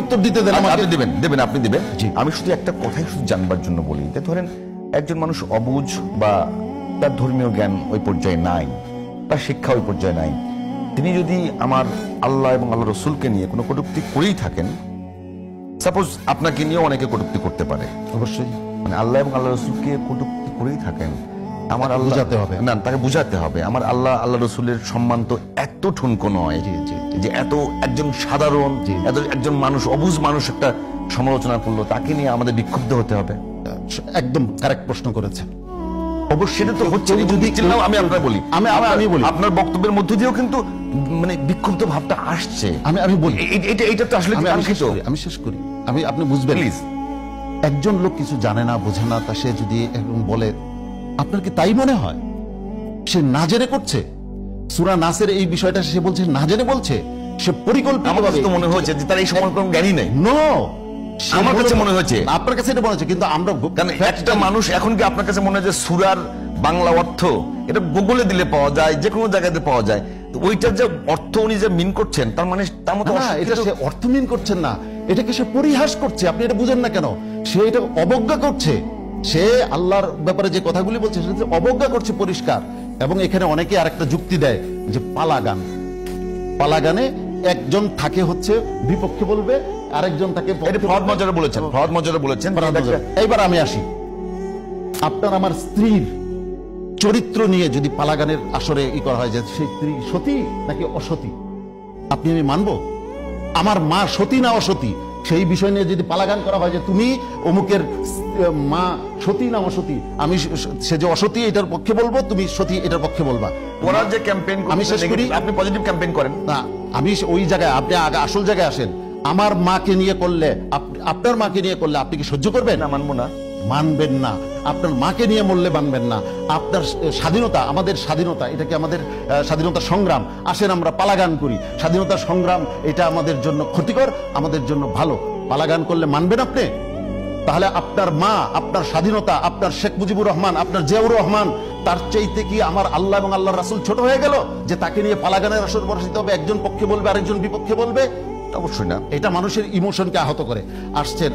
উত্তর দিতে দেন আমাকে। আপনি দিবেন। আমি শুধু একটা কথাই শুধু জানবার জন্য বলি যে ধরেন একজন মানুষ অবুঝ বা তার ধর্মীয় জ্ঞান ওই পর্যায়ে নাই, তার শিক্ষা ওই পর্যায়ে নাই, তিনি যদি আমার আল্লাহ এবং আল্লাহ রসুলকে নিয়ে কোনো কটূক্তি করেই থাকেন, সাপোজ আপনাকে নিয়ে অনেকে কটূক্তি করতে পারে, অবশ্যই মানে আল্লাহ এবং আল্লাহ রসুলকে কটূক্তি করেই থাকেন, আমার আল্লাহ বুঝাতে হবে, না তাকে বুঝাতে হবে আমার আল্লাহ আল্লাহ রসুলের সম্মান তো এত ঠুনকো নয় যে এত একজন সাধারণ একজন মানুষ অবুঝ মানুষ একটা সমালোচনা করলো তাকে নিয়ে আমাদের বিক্ষুব্ধ হতে হবে। একদম কারেক্ট প্রশ্ন করেছেন। অবশ্যই তো হচ্ছে, যদি আমি আপনার বলি, আমি বলি আপনার বক্তব্যের মধ্য দিয়েও কিন্তু মানে বিক্ষুব্ধ ভাবটা আসছে। আমি বলি এটা তো আসলে আমি শেষ করি, আপনি বুঝবেন প্লিজ। একজন লোক কিছু জানে না, বোঝে না, তা সে যদি এরকম বলে, আপনার কি তাই মনে হয় সে না জেনে করছে? সূরা নাসের এই বিষয়টা সে বলছে না জেনে বলছে, সে পরিকল্পিতভাবে মনে হয়েছে যে তার এই সম্পর্কে কোনো জ্ঞানই নেই। নো, আমার কাছে মনে হয়েছে, আপনার কাছে এটা মনে হচ্ছে, কিন্তু আমরা একটা মানুষ এখন কি আপনার কাছে মনে হয় যে সূরার বাংলা অর্থ এটা গুগলে দিলে পাওয়া যায়, যে কোনো জায়গাতে পাওয়া যায়, তো ওইটার যে অর্থ উনি যে মিন করছেন তার মানে তার মতো এটা সে অর্থ মিন করছেন না, এটাকে সে পরিহাস করছে। আপনি এটা বুঝেন না কেন? সে এটা অবজ্ঞা করছে, সে আল্লাহর ব্যাপারে যে কথাগুলি বলছে সেটা অবজ্ঞা করছে পরিষ্কার। এবং এখানে অনেকে আরেকটা যুক্তি দেয় যে পালাগানে একজন থাকে হচ্ছে বিপক্ষে বলবে, আরেকজন তাকে ফরদ মজারে বলেছেন। এইবার আমি আসি, আপনার আমার স্ত্রীর চরিত্র নিয়ে যদি পালাগানের আসরে ই করা হয় যে সেই স্ত্রী সতী নাকি অসতী, আপনি আমি মানবো? আমার মা সতী না অসতী সেই বিষয় নিয়ে যদি পালাগান করা হয় যে তুমি অমুকের মা সতী না অসতী, আমি সে যে অসতী এটার পক্ষে বলবো, তুমি সতী এটার পক্ষে বলবা। ওরা যে ক্যাম্পেইন আমি শেষ করি, আপনি পজিটিভ ক্যাম্পেইন করেন না, আমি ওই জায়গায়, আপনি আসল জায়গায় আসেন। আমার মাকে নিয়ে করলে, আপনার মাকে নিয়ে করলে আপনি কি সহ্য করবেন? না, মানবো না। মানবেন না। আপনার মাকে নিয়ে মরলে মানবেন না। আপনার স্বাধীনতা, আমাদের স্বাধীনতা, এটাকে আমাদের স্বাধীনতা সংগ্রাম, আসেন আমরা পালাগান করি। স্বাধীনতা সংগ্রাম এটা আমাদের জন্য ক্ষতিকর, আমাদের জন্য ভালো। পালাগান করলে মানবেন আপনি? তাহলে আপনার মা, আপনার স্বাধীনতা, আপনার শেখ মুজিবুর রহমান, আপনার জিয়াউর রহমান, তার চাইতে কি আমার আল্লাহ এবং আল্লাহর রাসূল ছোট হয়ে গেল যে তাকে নিয়ে পালাগানের আসর বসাতে হবে? একজন পক্ষে বলবে, আরেকজন বিপক্ষে বলবে? অবশ্যই না। এটা মানুষের ইমোশনকে আহত করে। আসছেন